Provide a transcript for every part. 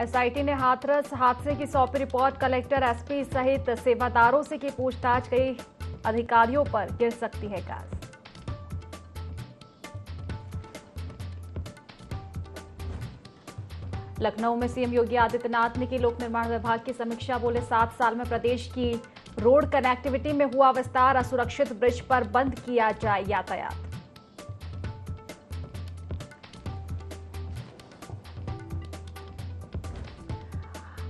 SIT ने हाथरस हादसे की सौंपी रिपोर्ट। कलेक्टर, एसपी सहित सेवादारों से की पूछताछ। कई अधिकारियों पर गिर सकती है गाज। लखनऊ में सीएम योगी आदित्यनाथ ने की लोक निर्माण विभाग की समीक्षा। बोले 7 साल में प्रदेश की रोड कनेक्टिविटी में हुआ विस्तार। असुरक्षित ब्रिज पर बंद किया जाए यातायात।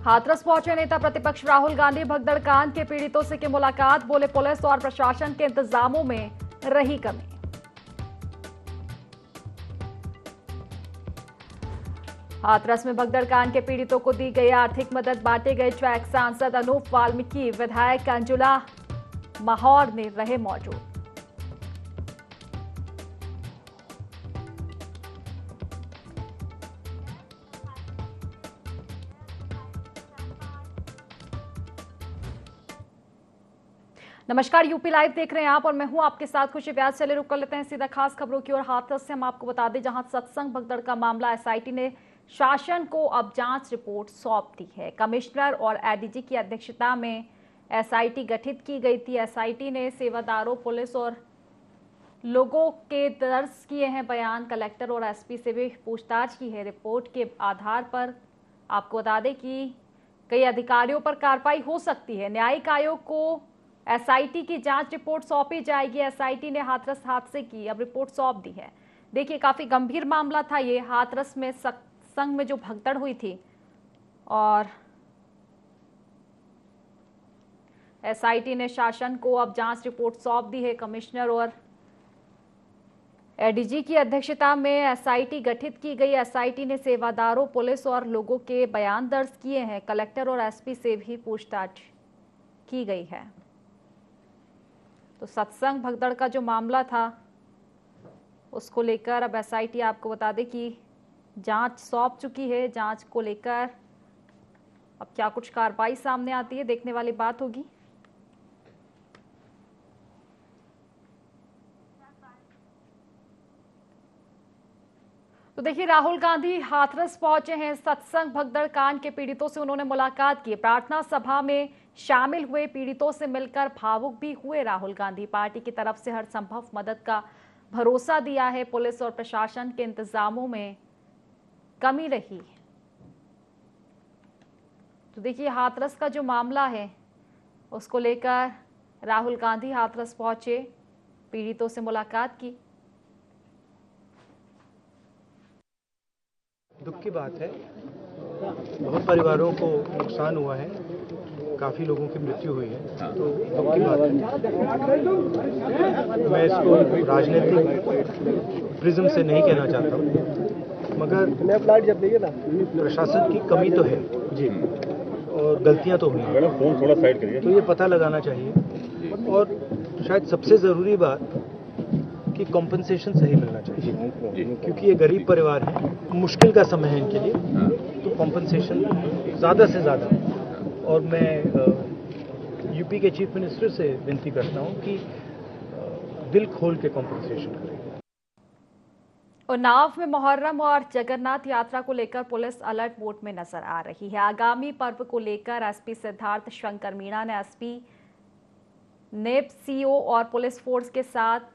हाथरस पहुंचे नेता प्रतिपक्ष राहुल गांधी। भगदड़ कांड के पीड़ितों से की मुलाकात। बोले पुलिस और प्रशासन के इंतजामों में रही कमी। हाथरस में भगदड़ कांड के पीड़ितों को दी गई आर्थिक मदद। बांटे गए चेक। सांसद अनूप वाल्मीकि, विधायक अंजुला माहौर ने रहे मौजूद। नमस्कार, यूपी लाइव देख रहे हैं आप और मैं हूं आपके साथ खुशी व्यास। चले रुक कर लेते हैं सीधा खास खबरों की ओर। हाथरस से हम आपको बता दें, जहां सत्संग भगदड़ का मामला, एसआईटी ने शासन को अब जांच रिपोर्ट सौंप दी है। कमिश्नर और एडीजी की अध्यक्षता में एसआईटी गठित की गई थी। एसआईटी ने सेवादारों, पुलिस और लोगों के दर्ज किए हैं बयान। कलेक्टर और एसपी से भी पूछताछ की है। रिपोर्ट के आधार पर आपको बता दें कि कई अधिकारियों पर कार्रवाई हो सकती है। न्यायिक आयोग को एसआईटी की जांच रिपोर्ट सौंपी जाएगी। एसआईटी ने हाथरस हादसे की अब रिपोर्ट सौंप दी है। देखिए, काफी गंभीर मामला था ये। हाथरस में सत्संग में जो भगदड़ हुई थी और एसआईटी ने शासन को अब जांच रिपोर्ट सौंप दी है। कमिश्नर और एडीजी की अध्यक्षता में एसआईटी गठित की गई। एसआईटी ने सेवादारों, पुलिस और लोगों के बयान दर्ज किए हैं। कलेक्टर और एसपी से भी पूछताछ की गई है। तो सत्संग भगदड़ का जो मामला था उसको लेकर अब एसआईटी आपको बता दें कि जांच सौंप चुकी है। जांच को लेकर अब क्या कुछ कार्रवाई सामने आती है, देखने वाली बात होगी। तो देखिए, राहुल गांधी हाथरस पहुंचे हैं। सत्संग भगदड़ कांड के पीड़ितों से उन्होंने मुलाकात की। प्रार्थना सभा में शामिल हुए। पीड़ितों से मिलकर भावुक भी हुए राहुल गांधी। पार्टी की तरफ से हर संभव मदद का भरोसा दिया है। पुलिस और प्रशासन के इंतजामों में कमी रही। तो देखिए, हाथरस का जो मामला है उसको लेकर राहुल गांधी हाथरस पहुंचे, पीड़ितों से मुलाकात की। दुख की बात है, बहुत परिवारों को नुकसान हुआ है, काफ़ी लोगों की मृत्यु हुई है, तो दुख की बात है। मैं इसको राजनीतिक प्रिज्म से नहीं कहना चाहता हूँ, मगर प्रशासन की कमी तो है जी, और गलतियाँ तो हुई हैं, फोन थोड़ा साइड करिए, तो ये पता लगाना चाहिए। और शायद सबसे ज़रूरी बात कि कॉम्पनसेशन सही मिलना चाहिए, क्योंकि ये गरीब परिवार है, मुश्किल का समय है इनके लिए, तो कॉम्पनसेशन ज़्यादा से ज़्यादा। और मैं यूपी के चीफ मिनिस्टर से विनती करता हूँ कि दिल खोल के कॉम्पनसेशन करें। उन्नाव में मुहर्रम और जगन्नाथ यात्रा को लेकर पुलिस अलर्ट मोड में नजर आ रही है। आगामी पर्व को लेकर एसपी सिद्धार्थ शंकर मीणा ने एसपी नेब सीओ और पुलिस फोर्स के साथ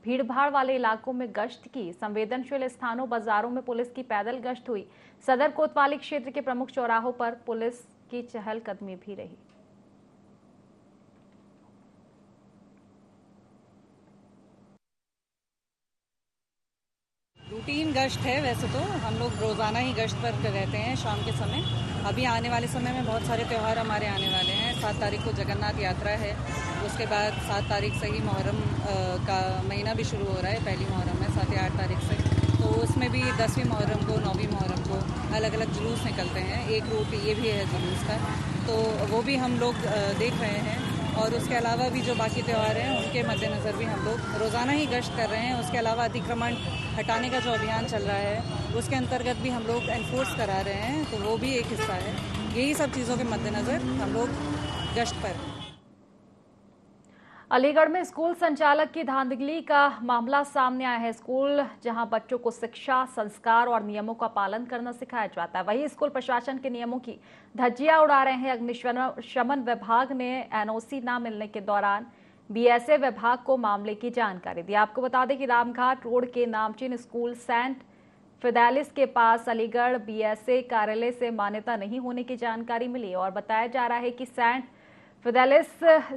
भीड़भाड़ वाले इलाकों में गश्त की। संवेदनशील स्थानों, बाजारों में पुलिस की पैदल गश्त हुई। सदर कोतवाली क्षेत्र के प्रमुख चौराहों पर पुलिस की चहलकदमी भी रही। रूटीन गश्त है, वैसे तो हम लोग रोज़ाना ही गश्त पर रहते हैं शाम के समय। अभी आने वाले समय में बहुत सारे त्यौहार हमारे आने वाले हैं। 7 तारीख को जगन्नाथ यात्रा है, उसके बाद 7 तारीख से ही मुहर्रम का महीना भी शुरू हो रहा है। पहली मुहर्रम है 7 या 8 तारीख से, तो उसमें भी 10वीं मुहर्रम को, 9वीं मुहर्रम को अलग अलग जुलूस निकलते हैं। एक रूट ये भी है जुलूस का, तो वो भी हम लोग देख रहे हैं। और उसके अलावा भी जो बाकी त्यौहार हैं उनके मद्देनज़र भी हम लोग रोज़ाना ही गश्त कर रहे हैं। उसके अलावा अतिक्रमण हटाने का जो अभियान चल रहा है उसके अंतर्गत भी हम लोग एनफोर्स करा रहे हैं, तो वो भी एक हिस्सा है। यही सब चीज़ों के मद्देनज़र हम लोग गश्त पर। अलीगढ़ में स्कूल संचालक की धांधली का मामला सामने आया है। स्कूल जहां बच्चों को शिक्षा, संस्कार और नियमों का पालन करना सिखाया जाता है, वहीं स्कूल प्रशासन के नियमों की धज्जियां उड़ा रहे हैं। अग्निशमन विभाग ने एनओसी न मिलने के दौरान बीएसए विभाग को मामले की जानकारी दी। आपको बता दें कि रामघाट रोड के नामचीन स्कूल सेंट फिदेलिस के पास अलीगढ़ बीएसए कार्यालय से मान्यता नहीं होने की जानकारी मिली और बताया जा रहा है कि सेंट फिदेलिस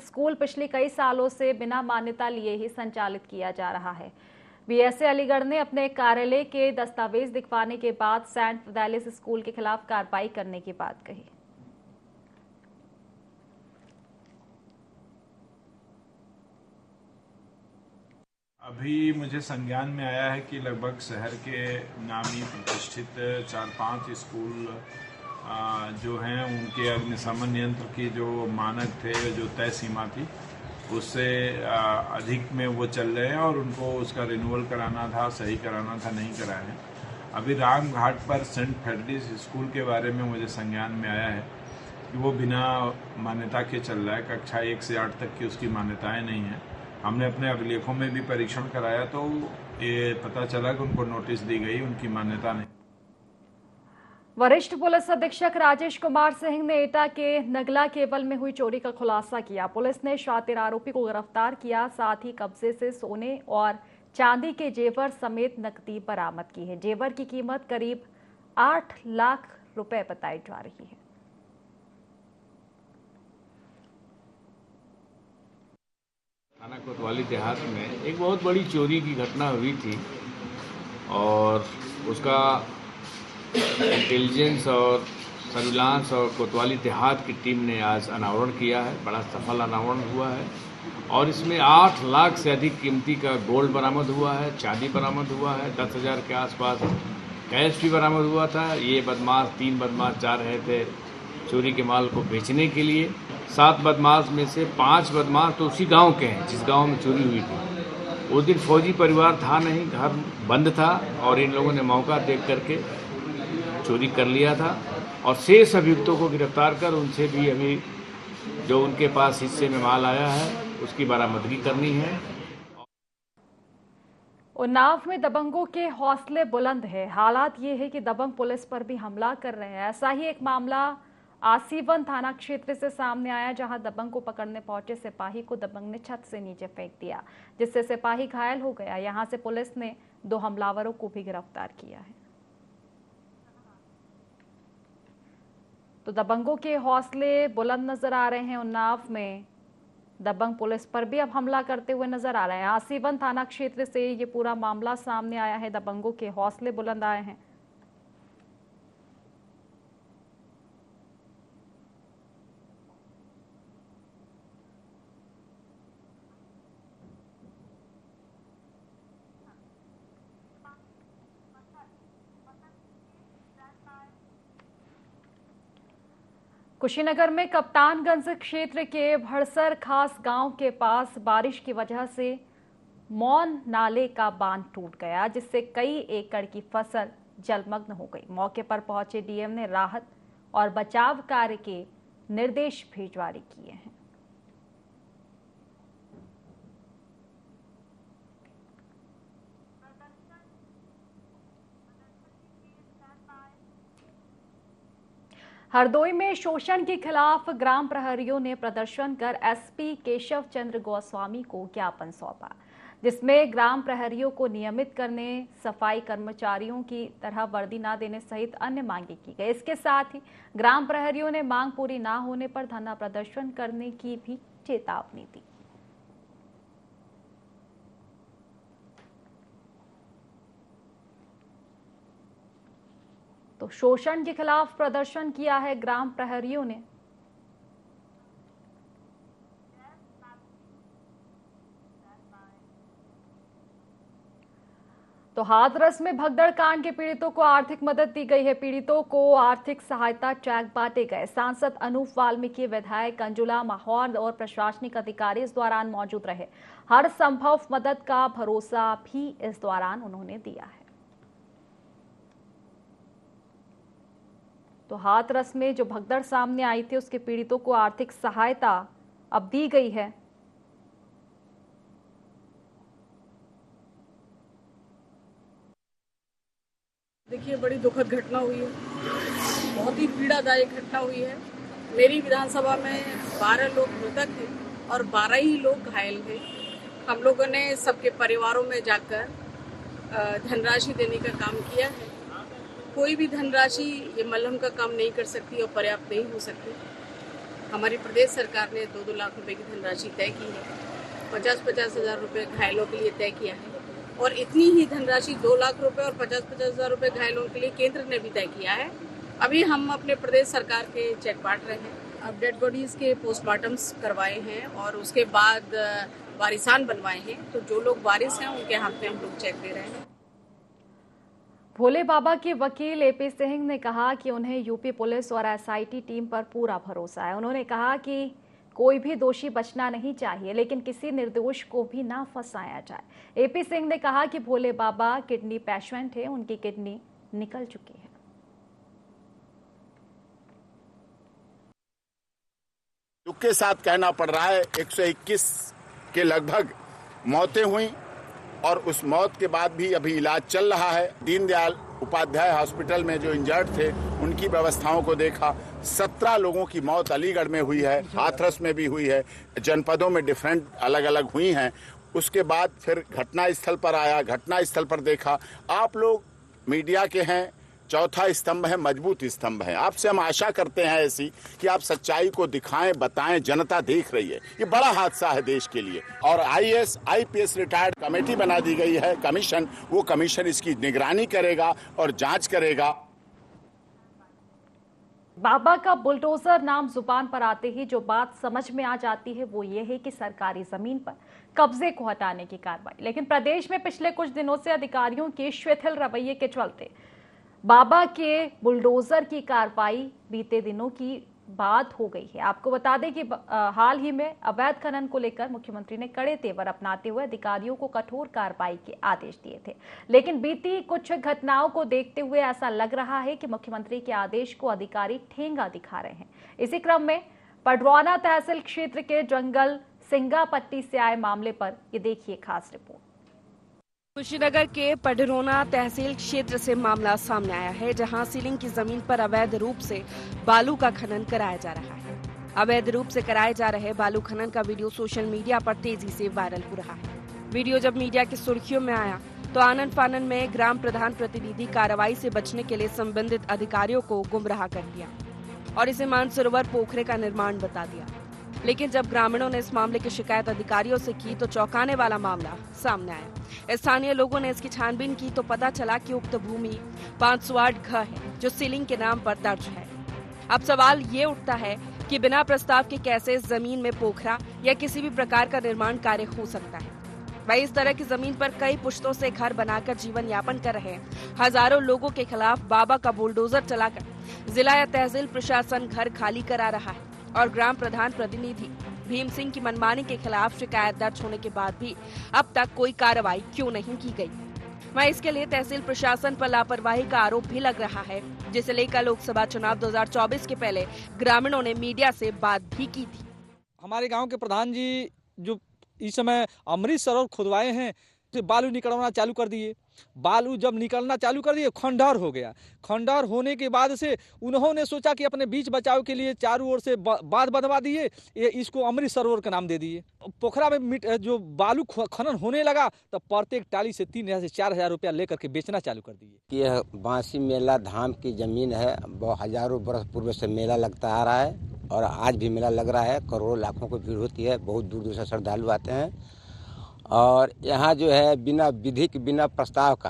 स्कूल पिछले कई सालों से बिना मान्यता लिए ही संचालित किया जा रहा है। बीएसए अलीगढ़ ने अपने कार्यालय के दस्तावेज दिखवाने के बाद सेंट फिदेलिस स्कूल के खिलाफ कार्रवाई करने की बात कही। अभी मुझे संज्ञान में आया है कि लगभग शहर के नामी प्रतिष्ठित 4-5 स्कूल जो हैं उनके अग्निशमन यंत्र की जो मानक थे, जो तय सीमा थी, उससे अधिक में वो चल रहे हैं और उनको उसका रिन्यूअल कराना था, सही कराना था, नहीं कराए हैं। अभी राम घाट पर सेंट फेडरिस स्कूल के बारे में मुझे संज्ञान में आया है कि वो बिना मान्यता के चल रहा है। कक्षा 1 से 8 तक की उसकी मान्यताएं नहीं हैं। हमने अपने अभिलेखों में भी परीक्षण कराया तो ये पता चला कि उनको नोटिस दी गई, उनकी मान्यता नहीं। वरिष्ठ पुलिस अधीक्षक राजेश कुमार सिंह ने एटा के नगला केबल में हुई चोरी का खुलासा किया। पुलिस ने शातिर आरोपी को गिरफ्तार किया, साथ ही कब्जे से सोने और चांदी के जेवर समेत नकदी बरामद की है। जेवर की कीमत करीब 8 लाख रुपए बताई जा रही है। थाना कोतवाली देहात में एक बहुत बड़ी चोरी की घटना हुई थी और उसका इंटेलिजेंस और सर्विलांस और कोतवाली देहात की टीम ने आज अनावरण किया है। बड़ा सफल अनावरण हुआ है और इसमें 8 लाख से अधिक कीमती का गोल्ड बरामद हुआ है, चांदी बरामद हुआ है, 10,000 के आसपास कैश भी बरामद हुआ था। ये बदमाश 3 बदमाश जा रहे थे चोरी के माल को बेचने के लिए। 7 बदमाश में से 5 बदमाश तो उसी गांव के हैं जिस गांव में चोरी हुई थी। उस दिन फौजी परिवार था नहीं, घर बंद था और इन लोगों ने मौका देख करके चोरी कर लिया था और शेष अभियुक्तों को गिरफ्तार कर उनसे भी अभी जो उनके पास हिस्से में माल आया है उसकी बरामदगी करनी है। उन्नाव में दबंगों के हौसले बुलंद है। हालात ये है कि दबंग पुलिस पर भी हमला कर रहे हैं। ऐसा ही एक मामला आसीवन थाना क्षेत्र से सामने आया, जहां दबंग को पकड़ने पहुंचे सिपाही को दबंग ने छत से नीचे फेंक दिया, जिससे सिपाही घायल हो गया। यहां से पुलिस ने 2 हमलावरों को भी गिरफ्तार किया है। तो दबंगों के हौसले बुलंद नजर आ रहे हैं। उन्नाव में दबंग पुलिस पर भी अब हमला करते हुए नजर आ रहे हैं। आसीवन थाना क्षेत्र से ये पूरा मामला सामने आया है। दबंगों के हौसले बुलंद आए हैं। कुशीनगर में कप्तानगंज क्षेत्र के भड़सर खास गांव के पास बारिश की वजह से मौन नाले का बांध टूट गया, जिससे कई एकड़ की फसल जलमग्न हो गई। मौके पर पहुंचे डीएम ने राहत और बचाव कार्य के निर्देश भी जारी किए हैं। हरदोई में शोषण के खिलाफ ग्राम प्रहरियों ने प्रदर्शन कर एसपी केशव चंद्र गोस्वामी को ज्ञापन सौंपा, जिसमें ग्राम प्रहरियों को नियमित करने, सफाई कर्मचारियों की तरह वर्दी न देने सहित अन्य मांगे की गई। इसके साथ ही ग्राम प्रहरियों ने मांग पूरी न होने पर धरना प्रदर्शन करने की भी चेतावनी दी। तो शोषण के खिलाफ प्रदर्शन किया है ग्राम प्रहरियों ने। तो हाथरस में भगदड़ कांड के पीड़ितों को आर्थिक मदद दी गई है। पीड़ितों को आर्थिक सहायता चेक बांटे गए। सांसद अनूप वाल्मीकि, विधायक अंजुला माहौर और प्रशासनिक अधिकारी इस दौरान मौजूद रहे। हर संभव मदद का भरोसा भी इस दौरान उन्होंने दिया है। तो हाथरस में जो भगदड़ सामने आई थी उसके पीड़ितों को आर्थिक सहायता अब दी गई है। देखिए, बड़ी दुखद घटना हुई है, बहुत ही पीड़ादायक घटना हुई है। मेरी विधानसभा में 12 लोग मृतक हैं और 12 ही लोग घायल हैं। हम लोगों ने सबके परिवारों में जाकर धनराशि देने का काम किया है। कोई भी धनराशि ये मलहम का काम नहीं कर सकती और पर्याप्त नहीं हो सकती। हमारी प्रदेश सरकार ने 2-2 लाख रुपए की धनराशि तय की है, 50-50 हज़ार रुपये घायलों के लिए तय किया है और इतनी ही धनराशि 2 लाख रुपए और 50-50 हज़ार रुपये घायलों के लिए केंद्र ने भी तय किया है। अभी हम अपने प्रदेश सरकार के चेक बांट रहे हैं। अब डेड बॉडीज़ के पोस्टमार्टम्स करवाए हैं और उसके बाद वारिसान बनवाए हैं, तो जो लोग वारिस हैं उनके हाथ में हम लोग चेक दे रहे हैं। भोले बाबा के वकील एपी सिंह ने कहा कि उन्हें यूपी पुलिस और एसआईटी टीम पर पूरा भरोसा है। उन्होंने कहा कि कोई भी दोषी बचना नहीं चाहिए, लेकिन किसी निर्दोष को भी ना फंसाया जाए। एपी सिंह ने कहा कि भोले बाबा किडनी पेशेंट है, उनकी किडनी निकल चुकी है। दुख के साथ कहना पड़ रहा है 121 के लगभग मौतें हुई और उस मौत के बाद भी अभी इलाज चल रहा है। दीनदयाल उपाध्याय हॉस्पिटल में जो इंजर्ड थे उनकी व्यवस्थाओं को देखा। 17 लोगों की मौत अलीगढ़ में हुई है, हाथरस में भी हुई है, जनपदों में डिफरेंट अलग अलग हुई हैं। उसके बाद फिर घटना स्थल पर आया, घटना स्थल पर देखा। आप लोग मीडिया के हैं, चौथा स्तंभ है, मजबूत स्तंभ है। आपसे हम आशा करते हैं ऐसी कि आप सच्चाई को दिखाएं, बताएं। जनता देख रही है, ये बड़ा हादसा है देश के लिए। और आईएएस आईपीएस रिटायर्ड कमेटी बना दी गई है, कमीशन। वो कमीशन इसकी निगरानी करेगा और जांच करेगा। बाबा का बुलडोजर नाम जुबान पर आते ही जो बात समझ में आ जाती है वो ये है कि सरकारी जमीन पर कब्जे को हटाने की कार्रवाई। लेकिन प्रदेश में पिछले कुछ दिनों से अधिकारियों के शिथिल रवैये के चलते बाबा के बुलडोजर की कार्रवाई बीते दिनों की बात हो गई है। आपको बता दें कि हाल ही में अवैध खनन को लेकर मुख्यमंत्री ने कड़े तेवर अपनाते हुए अधिकारियों को कठोर कार्रवाई के आदेश दिए थे। लेकिन बीती कुछ घटनाओं को देखते हुए ऐसा लग रहा है कि मुख्यमंत्री के आदेश को अधिकारी ठेंगा दिखा रहे हैं। इसी क्रम में पडरौना तहसील क्षेत्र के जंगल सिंगापट्टी से आए मामले पर ये देखिए खास रिपोर्ट। कुशीनगर के पडरौना तहसील क्षेत्र से मामला सामने आया है, जहां सीलिंग की जमीन पर अवैध रूप से बालू का खनन कराया जा रहा है। अवैध रूप से कराए जा रहे बालू खनन का वीडियो सोशल मीडिया पर तेजी से वायरल हो रहा है। वीडियो जब मीडिया की सुर्खियों में आया तो आनन फानन में ग्राम प्रधान प्रतिनिधि कार्रवाई से बचने के लिए संबंधित अधिकारियों को गुमराह कर दिया और इसे मानसरोवर पोखरे का निर्माण बता दिया। लेकिन जब ग्रामीणों ने इस मामले की शिकायत अधिकारियों से की तो चौंकाने वाला मामला सामने आया। स्थानीय लोगों ने इसकी छानबीन की तो पता चला कि उक्त भूमि 508 घ है, जो सीलिंग के नाम पर दर्ज है। अब सवाल ये उठता है कि बिना प्रस्ताव के कैसे जमीन में पोखरा या किसी भी प्रकार का निर्माण कार्य हो सकता है। वही इस तरह की जमीन पर कई पुश्तों से घर बनाकर जीवन यापन कर रहे हजारों लोगों के खिलाफ बाबा का बुलडोजर चलाकर जिला या तहसील प्रशासन घर खाली करा रहा है और ग्राम प्रधान प्रतिनिधि भीम सिंह की मनमानी के खिलाफ शिकायत दर्ज होने के बाद भी अब तक कोई कार्रवाई क्यों नहीं की गई। वहीं इसके लिए तहसील प्रशासन पर लापरवाही का आरोप भी लग रहा है, जिसे लेकर लोकसभा चुनाव 2024 के पहले ग्रामीणों ने मीडिया से बात भी की थी। हमारे गांव के प्रधान जी जो इस समय अमृत सरोवर खुदवाए हैं, बालू निकलना चालू कर दिए। बालू जब निकलना चालू कर दिए, खंडहर हो गया। खंडहर होने के बाद से उन्होंने सोचा कि अपने बीच बचाव के लिए चारों ओर से बांध बनवा दिए, इसको अमृत सरोवर का नाम दे दिए। पोखरा में जो बालू खनन होने लगा तब प्रत्येक टाली से 3,000 से 4,000 रुपया लेकर के बेचना चालू कर दिए। यह बांसी मेला धाम की जमीन है, हजारों बरस पूर्व से मेला लगता आ रहा है और आज भी मेला लग रहा है। करोड़ों लाखों की भीड़ होती है, बहुत दूर दूर से श्रद्धालु आते हैं। और यहाँ जो है बिना विधि के, बिना प्रस्ताव का,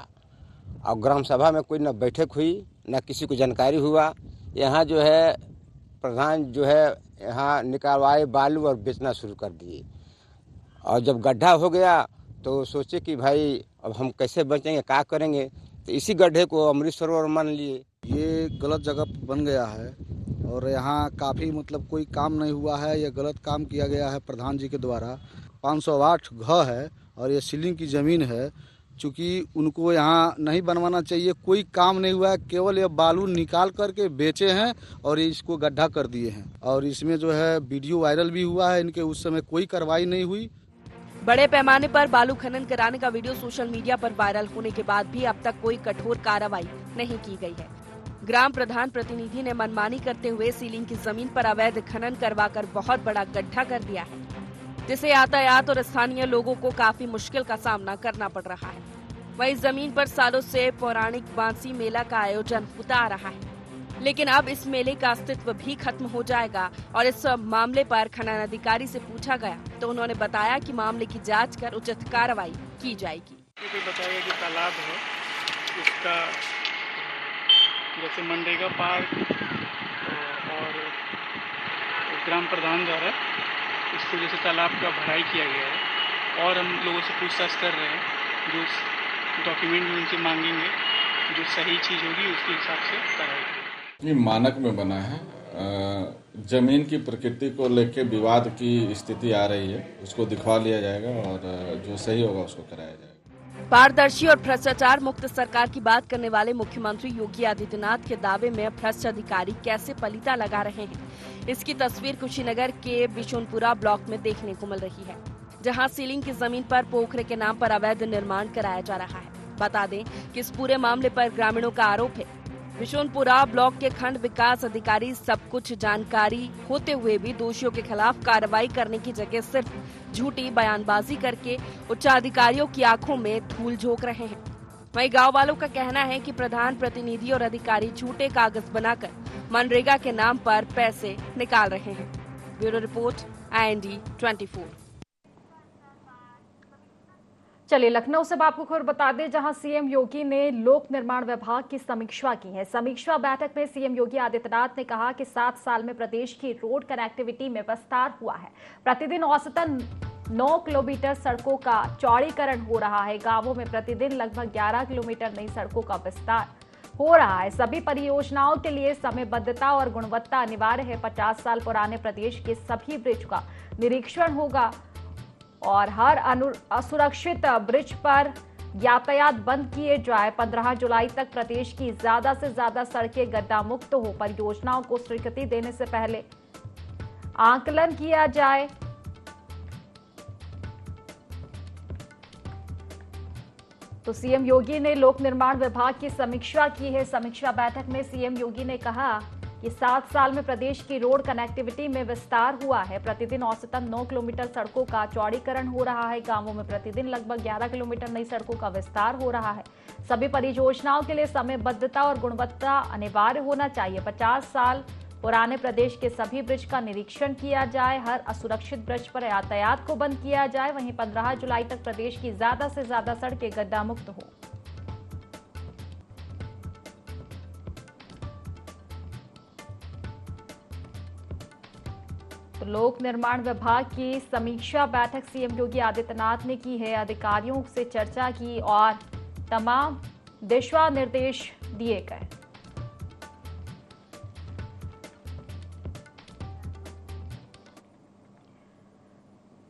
और ग्राम सभा में कोई न बैठक हुई न किसी को जानकारी हुआ। यहाँ जो है प्रधान जो है यहाँ निकालवाए बालू और बेचना शुरू कर दिए। और जब गड्ढा हो गया तो सोचे कि भाई अब हम कैसे बचेंगे, क्या करेंगे, तो इसी गड्ढे को अमृत सरोवर मान लिए। ये गलत जगह बन गया है और यहाँ काफ़ी कोई काम नहीं हुआ है। ये गलत काम किया गया है प्रधान जी के द्वारा। 508 घ है और ये सीलिंग की ज़मीन है। चूँकि उनको यहाँ नहीं बनवाना चाहिए, कोई काम नहीं हुआ है, केवल ये बालू निकाल करके बेचे हैं और इसको गड्ढा कर दिए हैं। और इसमें जो है वीडियो वायरल भी हुआ है इनके, उस समय कोई कार्रवाई नहीं हुई। बड़े पैमाने पर बालू खनन कराने का वीडियो सोशल मीडिया पर वायरल होने के बाद भी अब तक कोई कठोर कार्रवाई नहीं की गई है। ग्राम प्रधान प्रतिनिधि ने मनमानी करते हुए सीलिंग की जमीन पर अवैध खनन करवाकर बहुत बड़ा गड्ढा कर दिया है, जिसे यातायात और स्थानीय लोगों को काफी मुश्किल का सामना करना पड़ रहा है। वहीं जमीन पर सालों से पौराणिक बांसी मेला का आयोजन होता आ रहा है, लेकिन अब इस मेले का अस्तित्व भी खत्म हो जाएगा। और इस मामले पर खनन अधिकारी से पूछा गया तो उन्होंने बताया कि मामले की जांच कर उचित कार्रवाई की जाएगी। बताया कि तालाब है, इसका जैसे मनरेगा पार्क और ग्राम प्रधान द्वारा इसको जैसे तालाब का भराई किया गया है और हम लोगों से पूछताछ कर रहे हैं। जो डॉक्यूमेंट भी उनसे मांगेंगे, जो सही चीज़ होगी उसके हिसाब से कराएंगे। ये मानक में बना है। जमीन की प्रकृति को लेकर विवाद की स्थिति आ रही है, उसको दिखवा लिया जाएगा और जो सही होगा उसको कराया जाएगा। पारदर्शी और भ्रष्टाचार मुक्त सरकार की बात करने वाले मुख्यमंत्री योगी आदित्यनाथ के दावे में भ्रष्ट अधिकारी कैसे पलीता लगा रहे हैं, इसकी तस्वीर कुशीनगर के बिशुनपुरा ब्लॉक में देखने को मिल रही है, जहां सीलिंग की जमीन पर पोखरे के नाम पर अवैध निर्माण कराया जा रहा है। बता दें कि इस पूरे मामले पर ग्रामीणों का आरोप है बिशुनपुरा ब्लॉक के खंड विकास अधिकारी सब कुछ जानकारी होते हुए भी दोषियों के खिलाफ कार्रवाई करने की जगह सिर्फ झूठी बयानबाजी करके उच्चाधिकारियों की आंखों में धूल झोंक रहे हैं। वहीं गांव वालों का कहना है कि प्रधान प्रतिनिधि और अधिकारी झूठे कागज बनाकर मनरेगा के नाम पर पैसे निकाल रहे हैं। Bureau report IND 24। चलिए लखनऊ से आपको खबर बता दें, जहां सीएम योगी ने लोक निर्माण विभाग की समीक्षा की है। समीक्षा बैठक में सीएम योगी आदित्यनाथ ने कहा कि 7 साल में प्रदेश की रोड कनेक्टिविटी में विस्तार हुआ है। प्रतिदिन औसतन 9 किलोमीटर सड़कों का चौड़ीकरण हो रहा है। गांवों में प्रतिदिन लगभग 11 किलोमीटर नई सड़कों का विस्तार हो रहा है। सभी परियोजनाओं के लिए समयबद्धता और गुणवत्ता अनिवार्य है। 50 साल पुराने प्रदेश के सभी ब्रिज का निरीक्षण होगा और हर असुरक्षित ब्रिज पर यातायात बंद किए जाए। 15 जुलाई तक प्रदेश की ज्यादा से ज्यादा सड़कें गड्ढा मुक्त हो। परियोजनाओं को स्वीकृति देने से पहले आकलन किया जाए। तो सीएम योगी ने लोक निर्माण विभाग की समीक्षा की है। समीक्षा बैठक में सीएम योगी ने कहा कि 7 साल में प्रदेश की रोड कनेक्टिविटी में विस्तार हुआ है। प्रतिदिन औसतन 9 किलोमीटर सड़कों का चौड़ीकरण हो रहा है। गांवों में प्रतिदिन लगभग 11 किलोमीटर नई सड़कों का विस्तार हो रहा है। सभी परियोजनाओं के लिए समयबद्धता और गुणवत्ता अनिवार्य होना चाहिए। 50 साल पुराने प्रदेश के सभी ब्रिज का निरीक्षण किया जाए। हर असुरक्षित ब्रिज पर यातायात को बंद किया जाए। वहीं 15 जुलाई तक प्रदेश की ज्यादा से ज्यादा सड़कें गड्ढा मुक्त हो। तो लोक निर्माण विभाग की समीक्षा बैठक सीएम योगी आदित्यनाथ ने की है। अधिकारियों से चर्चा की और तमाम दिशा निर्देश दिए गए।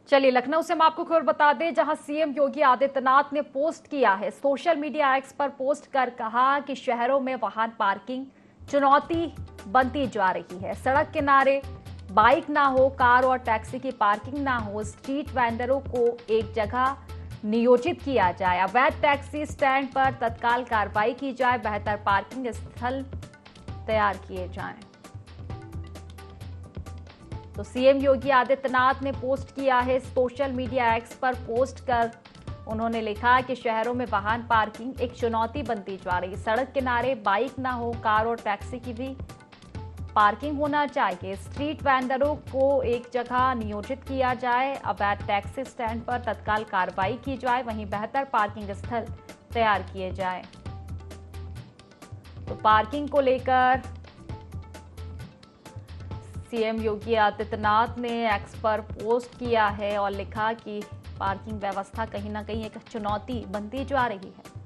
चलिए लखनऊ से हम आपको खबर बता दें, जहां सीएम योगी आदित्यनाथ ने पोस्ट किया है। सोशल मीडिया एक्स पर पोस्ट कर कहा कि शहरों में वाहन पार्किंग चुनौती बनती जा रही है। सड़क किनारे बाइक ना हो, कार और टैक्सी की पार्किंग ना हो। स्ट्रीट वेंडरों को एक जगह नियोजित किया जाए। अवैध टैक्सी स्टैंड पर तत्काल कार्रवाई की जाए। बेहतर पार्किंग स्थल तैयार किए जाएं। तो सीएम योगी आदित्यनाथ ने पोस्ट किया है सोशल मीडिया एक्स पर पोस्ट कर उन्होंने लिखा कि शहरों में वाहन पार्किंग एक चुनौती बनती जा रही है। सड़क किनारे बाइक ना हो, कार और टैक्सी की भी पार्किंग होना चाहिए। स्ट्रीट वेंडरों को एक जगह नियोजित किया जाए। अवैध टैक्सी स्टैंड पर तत्काल कार्रवाई की जाए। वहीं बेहतर पार्किंग स्थल तैयार किए जाए। तो पार्किंग को लेकर सीएम योगी आदित्यनाथ ने एक्स पर पोस्ट किया है और लिखा कि पार्किंग व्यवस्था कहीं ना कहीं एक चुनौती बनती जा रही है।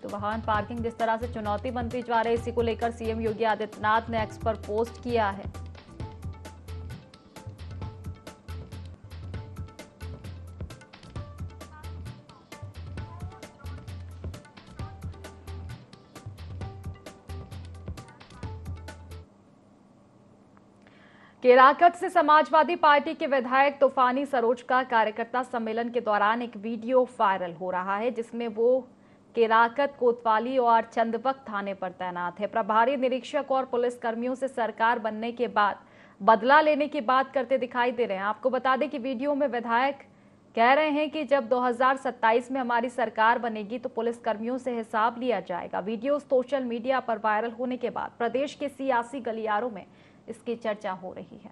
तो वाहन पार्किंग जिस तरह से चुनौती बनती जा रही है, इसी को लेकर सीएम योगी आदित्यनाथ ने एक्स पर पोस्ट किया है। केराकत से समाजवादी पार्टी के विधायक तूफानी सरोज का कार्यकर्ता सम्मेलन के दौरान एक वीडियो वायरल हो रहा है, जिसमें वो केराकत, कोतवाली और चंदबक थाने पर तैनात है। प्रभारी निरीक्षक और पुलिस कर्मियों से सरकार बनने के बाद बदला लेने की बात करते दिखाई दे रहे हैं। आपको बता दें कि वीडियो में विधायक कह रहे हैं कि जब 2027 में हमारी सरकार बनेगी तो पुलिस कर्मियों से हिसाब लिया जाएगा। वीडियो सोशल मीडिया पर वायरल होने के बाद प्रदेश के सियासी गलियारों में इसकी चर्चा हो रही है।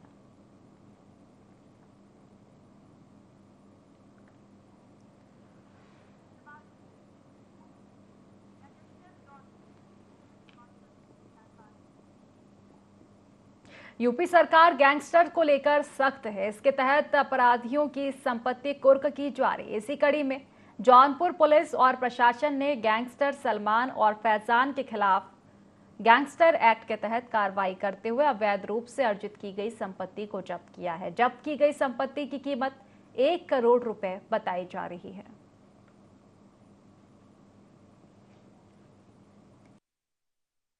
यूपी सरकार गैंगस्टर को लेकर सख्त है। इसके तहत अपराधियों की संपत्ति कुर्क की जा रही है। इसी कड़ी में जौनपुर पुलिस और प्रशासन ने गैंगस्टर सलमान और फैजान के खिलाफ गैंगस्टर एक्ट के तहत कार्रवाई करते हुए अवैध रूप से अर्जित की गई संपत्ति को जब्त किया है। जब्त की गई संपत्ति की कीमत 1 करोड़ रुपए बताई जा रही है।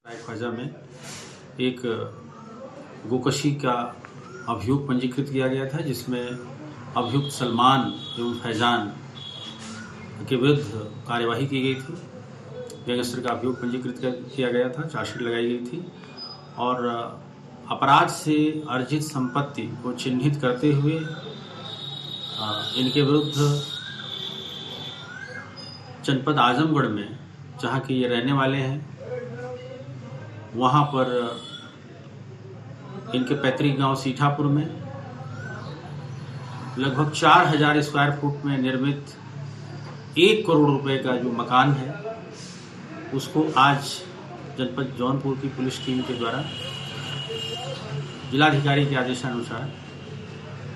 ख्वाजा में एक गोकशी का अभियोग पंजीकृत किया गया था, जिसमें अभियुक्त सलमान एवं फैजान के विरुद्ध कार्यवाही की गई थी। गैंगस्टर का अभियोग पंजीकृत किया गया था, चार्जशीट लगाई गई थी और अपराध से अर्जित संपत्ति को चिन्हित करते हुए इनके विरुद्ध जनपद आजमगढ़ में, जहाँ के ये रहने वाले हैं, वहाँ पर इनके पैतृक गांव सीठापुर में लगभग 4000 स्क्वायर फुट में निर्मित 1 करोड़ रुपए का जो मकान है, उसको आज जनपद जौनपुर की पुलिस टीम के द्वारा जिलाधिकारी के आदेशानुसार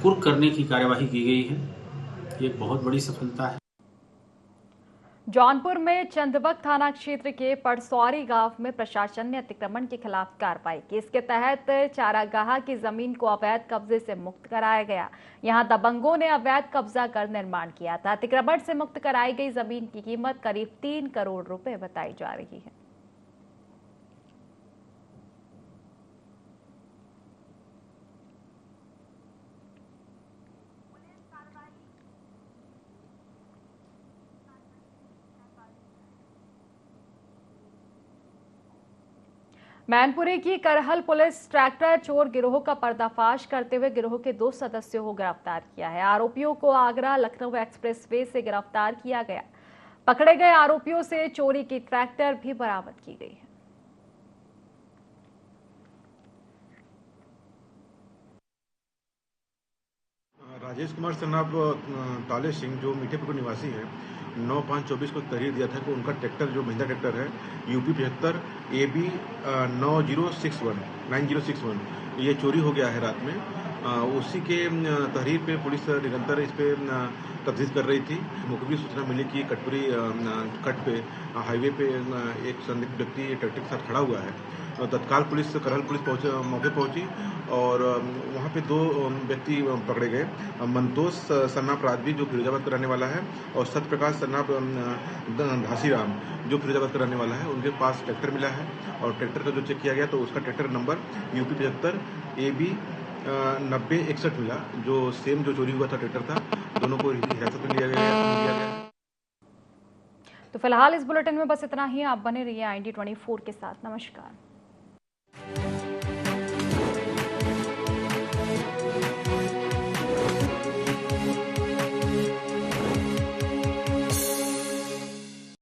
कुर्क करने की कार्यवाही की गई है। ये एक बहुत बड़ी सफलता है। जौनपुर में चंदबक थाना क्षेत्र के पड़सौरी गांव में प्रशासन ने अतिक्रमण के खिलाफ कार्रवाई की। इसके तहत चारागाह की जमीन को अवैध कब्जे से मुक्त कराया गया। यहां दबंगों ने अवैध कब्जा कर निर्माण किया था। अतिक्रमण से मुक्त कराई गई जमीन की कीमत करीब 3 करोड़ रुपए बताई जा रही है। मैनपुरी की करहल पुलिस ट्रैक्टर चोर गिरोह का पर्दाफाश करते हुए गिरोह के 2 सदस्यों को गिरफ्तार किया है। आरोपियों को आगरा लखनऊ एक्सप्रेसवे से गिरफ्तार किया गया। पकड़े गए आरोपियों से चोरी की ट्रैक्टर भी बरामद की गई है। राजेश कुमार सनाब ताले सिंह, जो मीठेपुर निवासी हैं, 9/5/24 को तहरीर दिया था कि उनका ट्रैक्टर, जो महिंद्रा ट्रैक्टर है UP 75 AB 9061 ये चोरी हो गया है रात में। उसी के तहरीर पे पुलिस निरंतर इस पे तफ्तीश कर रही थी। मुखबिर सूचना मिली कि कटपुरी कट पे हाईवे पे एक संदिग्ध व्यक्ति ट्रैक्टर के साथ खड़ा हुआ है। तत्काल पुलिस, करहल पुलिस मौके पहुंची और वहां पे 2 व्यक्ति पकड़े गए। मंतोष सन्नाप राजवी, जो फिरोजाबाद का रहने वाला है, और सत्यप्रकाश सन्नाप घासीराम, जो फिरोजाबाद का रहने वाला है। उनके पास ट्रैक्टर मिला है और ट्रैक्टर का जो चेक किया गया तो उसका ट्रैक्टर नंबर UP 75 AB 9061 मिला, जो सेम जो चोरी हुआ था ट्रैक्टर था। दोनों को हिरासत में लिया गया। तो फिलहाल इस बुलेटिन में बस इतना ही। आप बने रहिए IND 24 के साथ। नमस्कार।